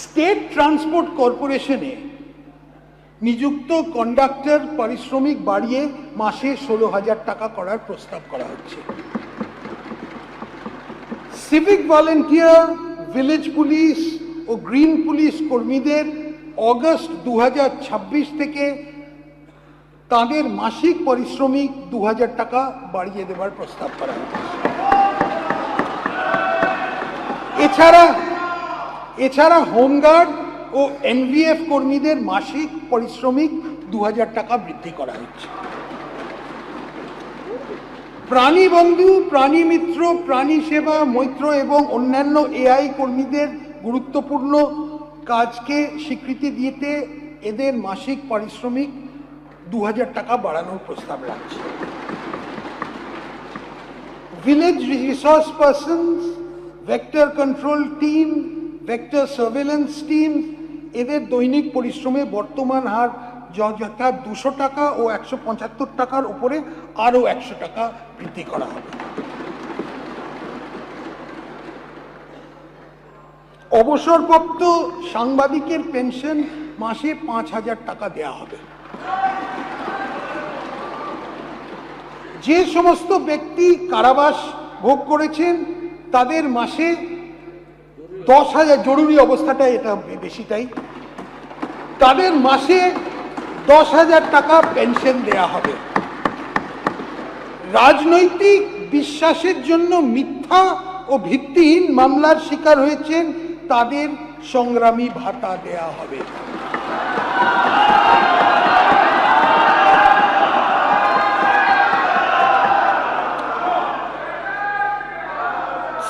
State transport কর্পোরেশনে নিযুক্ত conductor পারিশ্রমিক বাড়িয়ে মাসে 16,000 টাকা করার প্রস্তাব করা হচ্ছে। সিভিক ভলেন্টিয়ার, ভিলেজ পুলিশ ও গ্রিন পুলিশ কর্মীদের অগস্ট 2026 থেকে তাদের মাসিক পারিশ্রমিক 2,000 টাকা বাড়িয়ে দেওয়ার প্রস্তাব করা হচ্ছে। এছাড়া হোমগার্ড ও এনভিএফ কর্মীদের মাসিক পারিশ্রমিক 2,000 টাকা বৃদ্ধি করা হচ্ছে। প্রাণী বন্ধু, প্রাণী মিত্র, প্রাণী সেবা, মৈত্র এবং অন্যান্য এআই কর্মীদের গুরুত্বপূর্ণ কাজকে স্বীকৃতি দিতে এদের মাসিক পারিশ্রমিক 2,000 টাকা বাড়ানোর প্রস্তাব রাখছে। Village resource persons, vector control team, vector surveillance team এদের দৈনিক পরিশ্রমে বর্তমান হার যথা 200 টাকা ও 175 টাকার উপরে আরও 100 টাকা বৃদ্ধি করা হবে। অবসরপ্রাপ্ত সাংবাদিকের পেনশন মাসে 5,000 টাকা দেওয়া হবে। যে সমস্ত ব্যক্তি কারাবাস ভোগ করেছেন তাদের মাসে 10,000, জরুরি অবস্থাটা এটা বেশিটাই, তাদের মাসে 10,000 টাকা পেনশন দেয়া হবে। রাজনৈতিক বিশ্বাসের জন্য মিথ্যা ও ভিত্তিহীন মামলার শিকার হয়েছেন তাদের সংগ্রামী ভাতা দেয়া হবে।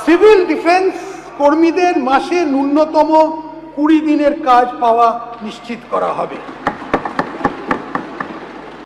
সিভিল ডিফেন্স কর্মীদের মাসে ন্যূনতম 20 দিনের কাজ পাওয়া নিশ্চিত করা হবে।